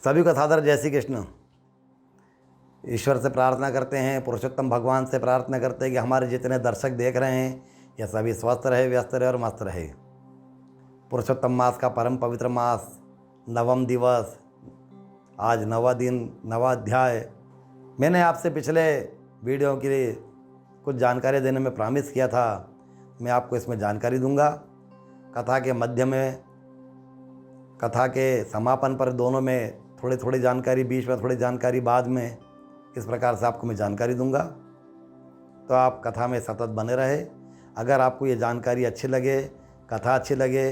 सभी को सादर जय श्री कृष्ण। ईश्वर से प्रार्थना करते हैं, पुरुषोत्तम भगवान से प्रार्थना करते हैं कि हमारे जितने दर्शक देख रहे हैं ये सभी स्वस्थ रहे, व्यस्त रहे और मस्त रहे। पुरुषोत्तम मास का परम पवित्र मास, नवम दिवस, आज नवा दिन, नवा अध्याय। मैंने आपसे पिछले वीडियो के लिए कुछ जानकारी देने में प्रॉमिस किया था, मैं आपको इसमें जानकारी दूंगा। कथा के मध्य में, कथा के समापन पर, दोनों में थोड़ी थोड़ी जानकारी, बीच में थोड़ी जानकारी, बाद में, इस प्रकार से आपको मैं जानकारी दूंगा। तो आप कथा में सतत बने रहे। अगर आपको ये जानकारी अच्छी लगे, कथा अच्छी लगे,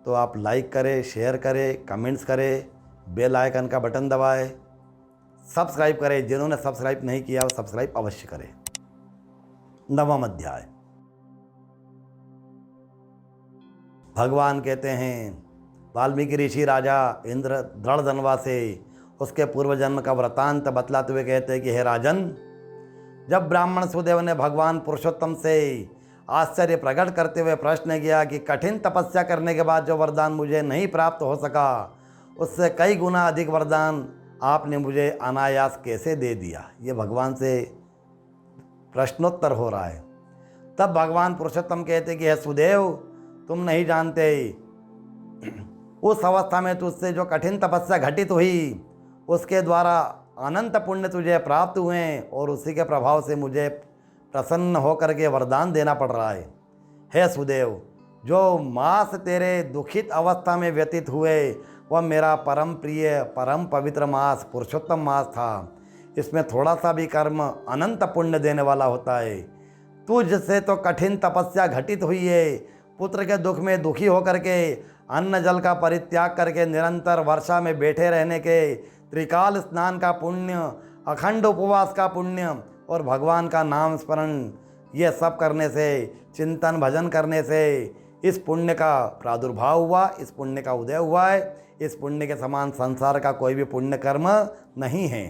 तो आप लाइक करें, शेयर करें, कमेंट्स करें, बेल आइकन का बटन दबाएं, सब्सक्राइब करें। जिन्होंने सब्सक्राइब नहीं किया वो सब्सक्राइब अवश्य करें। नवम अध्याय। भगवान कहते हैं, वाल्मीकि ऋषि राजा इंद्र दृढ़धनवा से उसके पूर्व जन्म का वृतांत बतलाते हुए कहते हैं कि हे राजन, जब ब्राह्मण सुदेव ने भगवान पुरुषोत्तम से आश्चर्य प्रकट करते हुए प्रश्न किया कि कठिन तपस्या करने के बाद जो वरदान मुझे नहीं प्राप्त हो सका, उससे कई गुना अधिक वरदान आपने मुझे अनायास कैसे दे दिया। ये भगवान से प्रश्नोत्तर हो रहा है। तब भगवान पुरुषोत्तम कहते कि हे सुदेव, तुम नहीं जानते, उस अवस्था में तुझसे जो कठिन तपस्या घटित हुई उसके द्वारा अनंत पुण्य तुझे प्राप्त हुए और उसी के प्रभाव से मुझे प्रसन्न होकर के वरदान देना पड़ रहा है। हे सुदेव, जो मास तेरे दुखित अवस्था में व्यतीत हुए वह मेरा परम प्रिय, परम पवित्र मास पुरुषोत्तम मास था। इसमें थोड़ा सा भी कर्म अनंत पुण्य देने वाला होता है। तुझसे तो कठिन तपस्या घटित हुई है। पुत्र के दुख में दुखी होकर के अन्न जल का परित्याग करके निरंतर वर्षा में बैठे रहने के, त्रिकाल स्नान का पुण्य, अखंड उपवास का पुण्य और भगवान का नाम स्मरण, ये सब करने से, चिंतन भजन करने से इस पुण्य का प्रादुर्भाव हुआ, इस पुण्य का उदय हुआ है। इस पुण्य के समान संसार का कोई भी पुण्य कर्म नहीं है।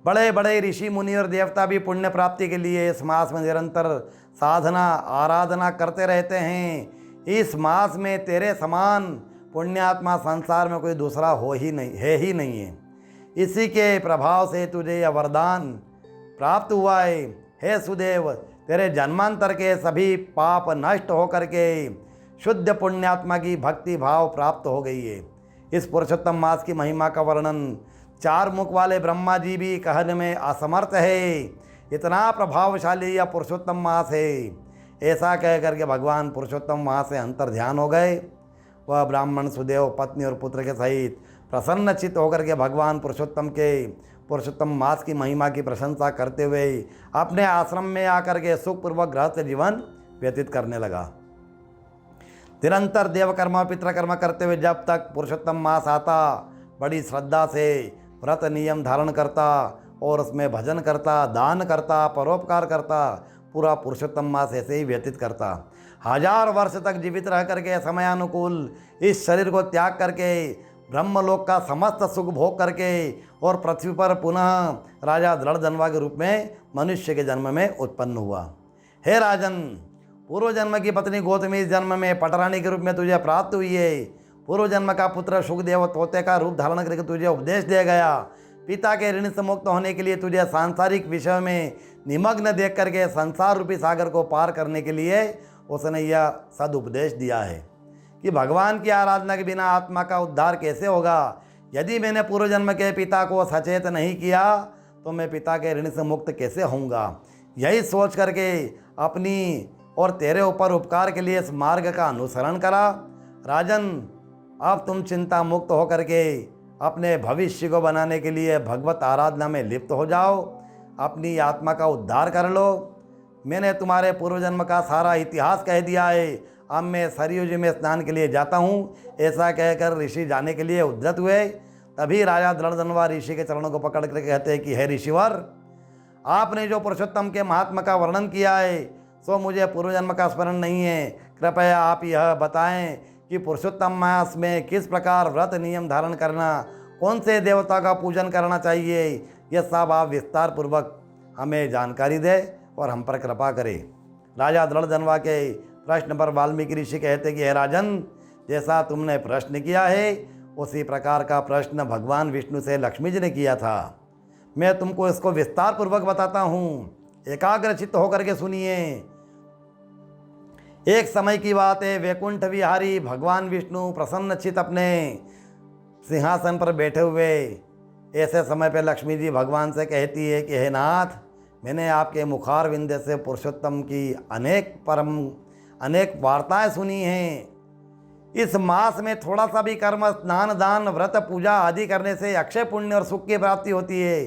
बड़े बड़े ऋषि मुनि और देवता भी पुण्य प्राप्ति के लिए इस मास में निरंतर साधना आराधना करते रहते हैं। इस मास में तेरे समान पुण्यात्मा संसार में कोई दूसरा ही नहीं है। इसी के प्रभाव से तुझे यह वरदान प्राप्त हुआ है। हे सुदेव, तेरे जन्मांतर के सभी पाप नष्ट होकर के शुद्ध पुण्यात्मा की भक्ति भाव प्राप्त हो गई है। इस पुरुषोत्तम मास की महिमा का वर्णन चार मुख वाले ब्रह्मा जी भी कहने में असमर्थ है। इतना प्रभावशाली यह पुरुषोत्तम मास है। ऐसा कह करके भगवान पुरुषोत्तम मास से अंतर ध्यान हो गए। वह ब्राह्मण सुदेव पत्नी और पुत्र के सहित प्रसन्नचित्त होकर के भगवान पुरुषोत्तम मास की महिमा की प्रशंसा करते हुए अपने आश्रम में आकर के सुखपूर्वक गृहस्थ जीवन व्यतीत करने लगा। निरंतर देवकर्म पितृकर्म करते हुए जब तक पुरुषोत्तम मास आता, बड़ी श्रद्धा से व्रत नियम धारण करता और उसमें भजन करता, दान करता, परोपकार करता, पूरा पुरुषोत्तम मास ऐसे ही व्यतीत करता। 1000 वर्ष तक जीवित रह करके समयानुकूल इस शरीर को त्याग करके ब्रह्मलोक का समस्त सुख भोग करके और पृथ्वी पर पुनः राजा दृढ़धनवा के रूप में मनुष्य के जन्म में उत्पन्न हुआ। हे राजन, पूर्व जन्म की पत्नी गौतमी इस जन्म में पटरानी के रूप में तुझे प्राप्त हुई है। पूर्व जन्म का पुत्र सुखदेव तोते का रूप धारण करके तुझे उपदेश दिया गया। पिता के ऋण से मुक्त होने के लिए तुझे सांसारिक विषय में निमग्न देख करके संसार रूपी सागर को पार करने के लिए उसने यह सदुपदेश दिया है कि भगवान की आराधना के बिना आत्मा का उद्धार कैसे होगा। यदि मैंने पूर्व जन्म के पिता को सचेत नहीं किया तो मैं पिता के ऋण से मुक्त कैसे होऊंगा। यही सोच करके अपनी और तेरे ऊपर उपकार के लिए इस मार्ग का अनुसरण करा। राजन, अब तुम चिंता मुक्त होकर के अपने भविष्य को बनाने के लिए भगवत आराधना में लिप्त हो जाओ, अपनी आत्मा का उद्धार कर लो। मैंने तुम्हारे पूर्व जन्म का सारा इतिहास कह दिया है। अब मैं सरयू जी में स्नान के लिए जाता हूँ। ऐसा कहकर ऋषि जाने के लिए उद्यत हुए। तभी राजा दृढ़धनवा ऋषि के चरणों को पकड़ कर कहते हैं कि हे ऋषिवर, आपने जो पुरुषोत्तम के महात्मा का वर्णन किया है सो मुझे पूर्व जन्म का स्मरण नहीं है। कृपया आप यह बताएं कि पुरुषोत्तम मास में किस प्रकार व्रत नियम धारण करना, कौन से देवता का पूजन करना चाहिए, यह सब आप विस्तार पूर्वक हमें जानकारी दें और हम पर कृपा करें। राजा दृढ़धनवा के प्रश्न पर वाल्मीकि ऋषि कहते कि हे राजन, जैसा तुमने प्रश्न किया है उसी प्रकार का प्रश्न भगवान विष्णु से लक्ष्मी जी ने किया था। मैं तुमको इसको विस्तार पूर्वक बताता हूँ, एकाग्रचित्त होकर के सुनिए। एक समय की बात है, वैकुंठ विहारी भगवान विष्णु प्रसन्नचित्त अपने सिंहासन पर बैठे हुए। ऐसे समय पर लक्ष्मी जी भगवान से कहती है कि हे नाथ, मैंने आपके मुखार विंदे से पुरुषोत्तम की अनेक वार्ताएं सुनी हैं। इस मास में थोड़ा सा भी कर्म, स्नान, दान, व्रत, पूजा आदि करने से अक्षय पुण्य और सुख की प्राप्ति होती है।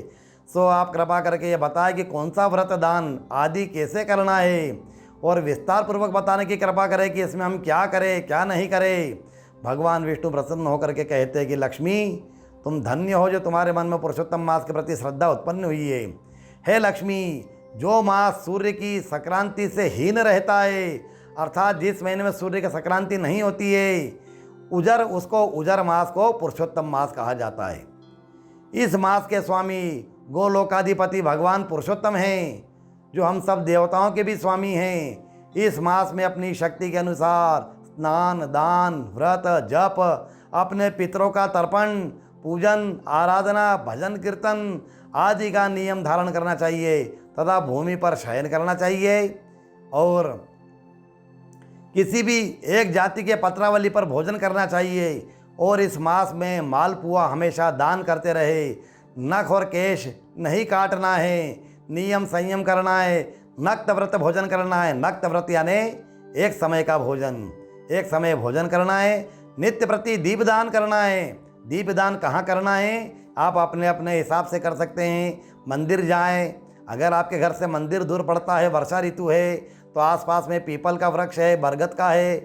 सो आप कृपा करके ये बताएं कि कौन सा व्रत, दान आदि कैसे करना है, और विस्तार पूर्वक बताने की कृपा करें कि इसमें हम क्या करें क्या नहीं करें। भगवान विष्णु प्रसन्न होकर के कहते हैं कि लक्ष्मी, तुम धन्य हो जो तुम्हारे मन में पुरुषोत्तम मास के प्रति श्रद्धा उत्पन्न हुई है। हे लक्ष्मी, जो मास सूर्य की संक्रांति से हीन रहता है, अर्थात जिस महीने में सूर्य की संक्रांति नहीं होती है, उजर मास को पुरुषोत्तम मास कहा जाता है। इस मास के स्वामी गोलोकाधिपति भगवान पुरुषोत्तम हैं, जो हम सब देवताओं के भी स्वामी हैं। इस मास में अपनी शक्ति के अनुसार स्नान, दान, व्रत, जप, अपने पितरों का तर्पण, पूजन, आराधना, भजन, कीर्तन आदि का नियम धारण करना चाहिए तथा भूमि पर शयन करना चाहिए, और किसी भी एक जाति के पत्रावली पर भोजन करना चाहिए। और इस मास में मालपुआ हमेशा दान करते रहे। नख और केश नहीं काटना है, नियम संयम करना है। नक्त व्रत भोजन करना है। नक्त व्रत यानी एक समय का भोजन, एक समय भोजन करना है। नित्य प्रति दीपदान करना है। दीपदान कहाँ करना है, आप अपने अपने हिसाब से कर सकते हैं। मंदिर जाएं, अगर आपके घर से मंदिर दूर पड़ता है, वर्षा ऋतु है, तो आसपास में पीपल का वृक्ष है, बरगद का है,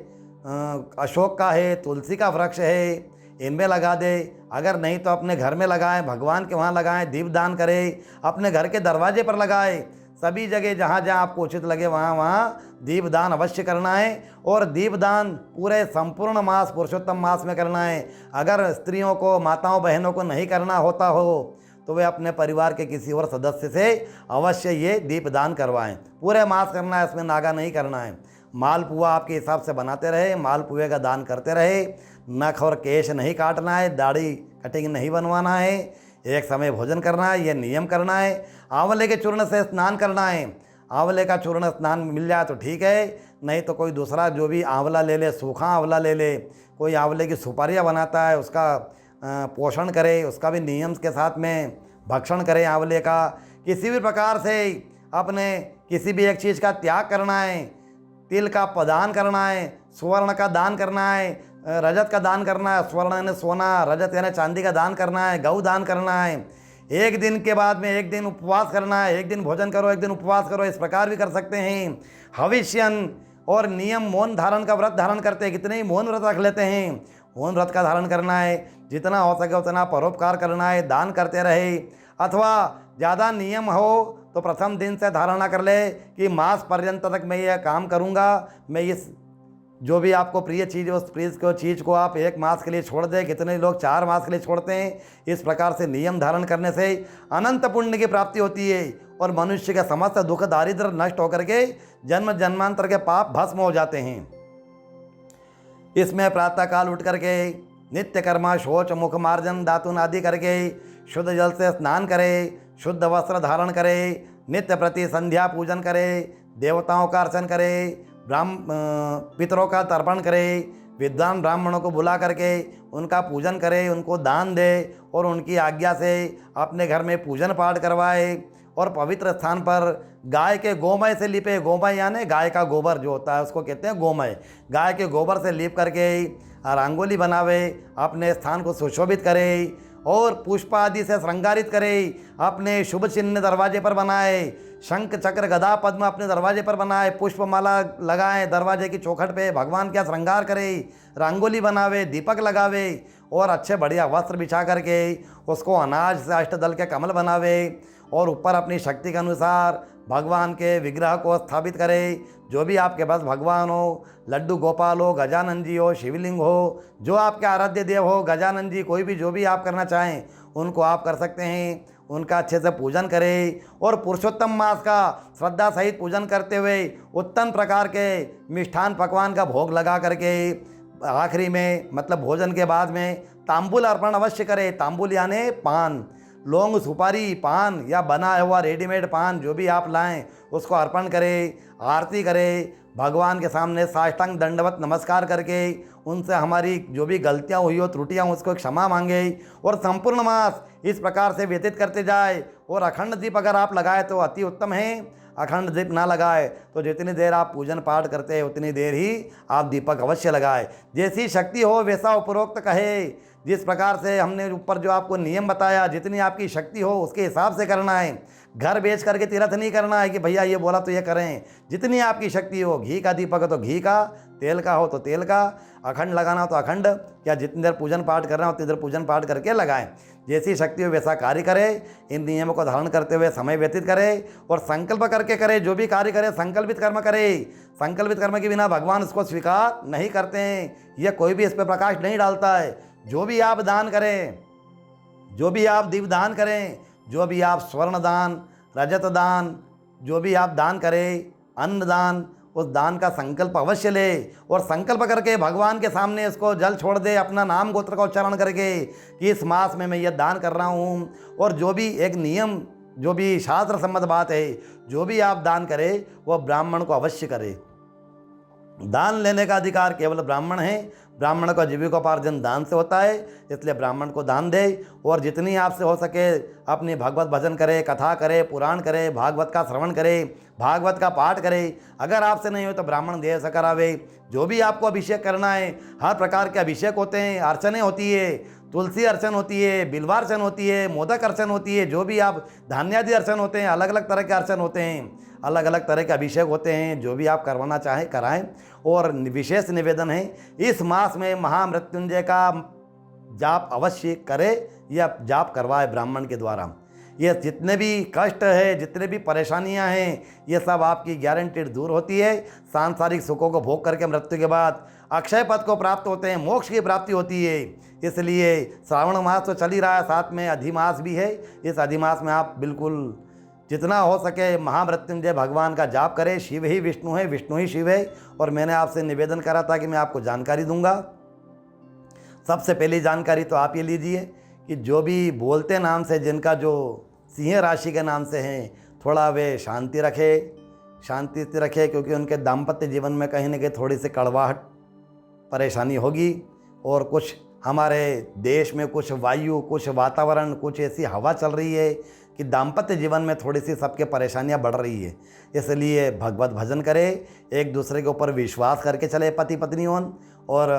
अशोक का है, तुलसी का वृक्ष है, इनमें लगा दे। अगर नहीं तो अपने घर में लगाएं, भगवान के वहाँ लगाएं, दीपदान करें, अपने घर के दरवाजे पर लगाएं। सभी जगह जहाँ जहाँ आपको उचित लगे वहाँ दीपदान अवश्य करना है। और दीपदान पूरे संपूर्ण मास, पुरुषोत्तम मास में करना है। अगर स्त्रियों को, माताओं बहनों को नहीं करना होता हो तो वे अपने परिवार के किसी और सदस्य से अवश्य ये दीपदान करवाएं। पूरे मास करना है, इसमें नागा नहीं करना है। मालपुआ आपके हिसाब से बनाते रहे, मालपुए का दान करते रहे। नख और केश नहीं काटना है, दाढ़ी कटिंग नहीं बनवाना है। एक समय भोजन करना है, ये नियम करना है। आंवले के चूर्ण से स्नान करना है। आंवले का चूर्ण स्नान मिल जाए तो ठीक है, नहीं तो कोई दूसरा जो भी आंवला ले ले, सूखा आंवला ले ले। कोई आंवले की सुपारियाँ बनाता है, उसका पोषण करे, उसका भी नियम के साथ में भक्षण करे। आंवले का किसी भी प्रकार से अपने किसी भी एक चीज़ का त्याग करना है। तिल का दान करना है, स्वर्ण का दान करना है, रजत का दान करना है। स्वर्ण यानी सोना, रजत यानी चांदी का दान करना है, गऊ दान करना है। एक दिन के बाद में एक दिन उपवास करना है। एक दिन भोजन करो, एक दिन उपवास करो, इस प्रकार भी कर सकते हैं। हविष्यन और नियम, मौन धारण का व्रत धारण करते हैं। कितने ही मौन व्रत रख लेते हैं। मौन व्रत का धारण करना है। जितना हो सके उतना परोपकार करना है, दान करते रहे। अथवा ज़्यादा नियम हो तो प्रथम दिन से धारणा कर ले कि मास पर्यंत तक मैं यह काम करूँगा। मैं इस जो भी आपको प्रिय चीज़, उस प्रिय को चीज़ को आप एक मास के लिए छोड़ दें। कितने लोग 4 मास के लिए छोड़ते हैं। इस प्रकार से नियम धारण करने से अनंत पुण्य की प्राप्ति होती है और मनुष्य के समस्त दुख दारिद्र नष्ट होकर के जन्म जन्मांतर के पाप भस्म हो जाते हैं। इसमें प्रातःकाल उठ करके नित्य कर्मा, शौच, मुख मार्जन, दातुन आदि करके शुद्ध जल से स्नान करे, शुद्ध वस्त्र धारण करे, नित्य प्रति संध्या पूजन करे, देवताओं का अर्चन करे, पितरों का तर्पण करे, विद्वान ब्राह्मणों को बुला करके उनका पूजन करे, उनको दान दे और उनकी आज्ञा से अपने घर में पूजन पाठ करवाए। और पवित्र स्थान पर गाय के गोमय से लिपे। गोमय यानी गाय का गोबर जो होता है उसको कहते हैं गोमय। गाय के गोबर से लीप करके रंगोली बनावे, अपने स्थान को सुशोभित करे और पुष्प आदि से श्रृंगारित करे। अपने शुभ चिन्ह दरवाजे पर बनाए, शंख चक्र गदा पद्म अपने दरवाजे पर बनाए, पुष्पमाला लगाए, दरवाजे की चौखट पे भगवान का श्रृंगार करे, रंगोली बनावे, दीपक लगावे और अच्छे बढ़िया वस्त्र बिछा करके उसको अनाज से अष्टदल के कमल बनावे और ऊपर अपनी शक्ति के अनुसार भगवान के विग्रह को स्थापित करे। जो भी आपके पास भगवान हो, लड्डू गोपाल हो, गजानन जी हो, शिवलिंग हो, जो आपके आराध्य देव हो, गजानन जी, कोई भी जो भी आप करना चाहें उनको आप कर सकते हैं। उनका अच्छे से पूजन करें और पुरुषोत्तम मास का श्रद्धा सहित पूजन करते हुए उत्तम प्रकार के मिष्ठान पकवान का भोग लगा करके आखिरी में मतलब भोजन के बाद में तांबुल अर्पण अवश्य करें। तांबुल यानी पान, लौंग, सुपारी, पान या बना हुआ रेडीमेड पान जो भी आप लाएं उसको अर्पण करें, आरती करें, भगवान के सामने साष्टांग दंडवत नमस्कार करके उनसे हमारी जो भी गलतियां हुई हो, त्रुटियां हो, उसको क्षमा मांगे और संपूर्ण मास इस प्रकार से व्यतीत करते जाए। और अखंड दीप अगर आप लगाए तो अति उत्तम है, अखंड दीप ना लगाए तो जितनी देर आप पूजन पाठ करते हैं उतनी देर ही आप दीपक अवश्य लगाए। जैसी शक्ति हो वैसा उपरोक्त कहे। जिस प्रकार से हमने ऊपर जो आपको नियम बताया, जितनी आपकी शक्ति हो उसके हिसाब से करना है। घर बेच करके तीर्थ नहीं करना है कि भैया ये बोला तो ये करें। जितनी आपकी शक्ति हो, घी का दीपक हो तो घी का, तेल का हो तो तेल का, अखंड लगाना हो तो अखंड, या जितनी देर पूजन पाठ करना हो उतनी देर पूजन पाठ करके लगाएं। जैसी शक्ति हो वैसा कार्य करें। इन नियमों को धारण करते हुए समय व्यतीत करें और संकल्प करके करें। जो भी कार्य करें संकल्पित कर्म करें। संकल्पित कर्म के बिना भगवान उसको स्वीकार नहीं करते हैं। यह कोई भी इस पर प्रकाश नहीं डालता है। जो भी आप दान करें, जो भी आप दीप दान करें, जो भी आप स्वर्ण दान, रजत दान, जो भी आप दान करें, अन्न दान, उस दान का संकल्प अवश्य ले और संकल्प करके भगवान के सामने इसको जल छोड़ दे, अपना नाम गोत्र का उच्चारण करके कि इस मास में मैं ये दान कर रहा हूँ। और जो भी एक नियम, जो भी शास्त्र सम्मत बात है, जो भी आप दान करें वह ब्राह्मण को अवश्य करे। दान लेने का अधिकार केवल ब्राह्मण है। ब्राह्मण का जीविकोपार्जन दान से होता है, इसलिए ब्राह्मण को दान दे। और जितनी आपसे हो सके अपनी भागवत भजन करे, कथा करे, पुराण करे, भागवत का श्रवण करे, भागवत का पाठ करे। अगर आपसे नहीं हो तो ब्राह्मण देह से करावे। जो भी आपको अभिषेक करना है, हर प्रकार के अभिषेक होते हैं, अर्चने होती है, तुलसी अर्चन होती है, बिल्वार्चन होती है, मोदक अर्चन होती है, जो भी आप धान्यादि अर्चन होते हैं, अलग अलग तरह के अर्चन होते हैं, अलग अलग तरह के अभिषेक होते हैं। जो भी आप करवाना चाहें कराएं। और विशेष निवेदन है, इस मास में महामृत्युंजय का जाप अवश्य करे या जाप करवाए ब्राह्मण के द्वारा। ये जितने भी कष्ट है, जितने भी परेशानियां हैं, ये सब आपकी गारंटीड दूर होती है। सांसारिक सुखों को भोग करके मृत्यु के बाद अक्षय पद को प्राप्त होते हैं, मोक्ष की प्राप्ति होती है। इसलिए श्रावण मास तो चल ही रहा है, साथ में अधिमास भी है। इस अधिमास में आप बिल्कुल जितना हो सके महामृत्युंजय भगवान का जाप करें। शिव ही विष्णु है, विष्णु ही शिव है। और मैंने आपसे निवेदन करा था कि मैं आपको जानकारी दूंगा। सबसे पहली जानकारी तो आप ये लीजिए कि जो भी बोलते नाम से, जिनका जो सिंह राशि के नाम से हैं, थोड़ा वे शांति रखे क्योंकि उनके दाम्पत्य जीवन में कहीं न कहीं थोड़ी सी कड़वाहट परेशानी होगी। और कुछ हमारे देश में कुछ वायु, कुछ वातावरण, कुछ ऐसी हवा चल रही है कि दाम्पत्य जीवन में थोड़ी सी सबके परेशानियां बढ़ रही है। इसलिए भगवत भजन करें, एक दूसरे के ऊपर विश्वास करके चले पति पत्नियों। और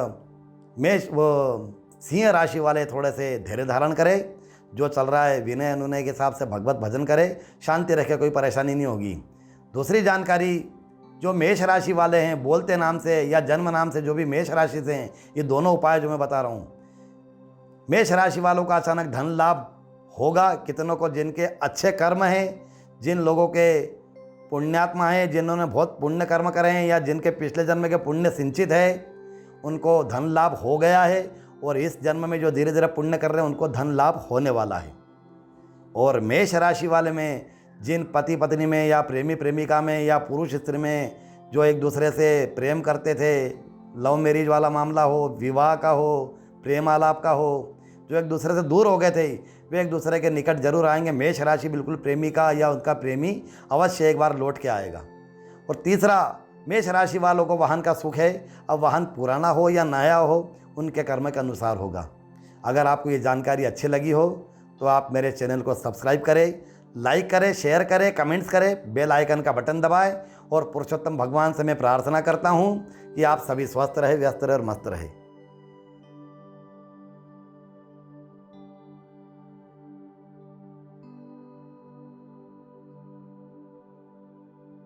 वो सिंह राशि वाले थोड़े से धैर्य धारण करें। जो चल रहा है विनय अनुनय के हिसाब से भगवत भजन करें, शांति रखे, कोई परेशानी नहीं होगी। दूसरी जानकारी, जो मेष राशि वाले हैं, बोलते नाम से या जन्म नाम से जो भी मेष राशि से हैं, ये दोनों उपाय जो मैं बता रहा हूँ, मेष राशि वालों का अचानक धन लाभ होगा। कितनों को जिनके अच्छे कर्म हैं, जिन लोगों के पुण्यात्मा हैं, जिन्होंने बहुत पुण्य कर्म करे हैं या जिनके पिछले जन्म के पुण्य सिंचित है, उनको धन लाभ हो गया है। और इस जन्म में जो धीरे धीरे पुण्य कर रहे हैं उनको धन लाभ होने वाला है। और मेष राशि वाले में जिन पति पत्नी में या प्रेमी प्रेमिका में या पुरुष स्त्री में जो एक दूसरे से प्रेम करते थे, लव मैरिज वाला मामला हो, विवाह का हो, प्रेम आलाप का हो, जो एक दूसरे से दूर हो गए थे, वे एक दूसरे के निकट जरूर आएंगे। मेष राशि बिल्कुल प्रेमिका या उनका प्रेमी अवश्य एक बार लौट के आएगा। और तीसरा, मेष राशि वालों को वाहन का सुख है। अब वाहन पुराना हो या नया हो, उनके कर्म के अनुसार होगा। अगर आपको ये जानकारी अच्छी लगी हो तो आप मेरे चैनल को सब्सक्राइब करें, लाइक करें, शेयर करें, कमेंट्स करें, बेल आइकन का बटन दबाएं। और पुरुषोत्तम भगवान से मैं प्रार्थना करता हूँ कि आप सभी स्वस्थ रहे, व्यस्त रहे और मस्त रहे।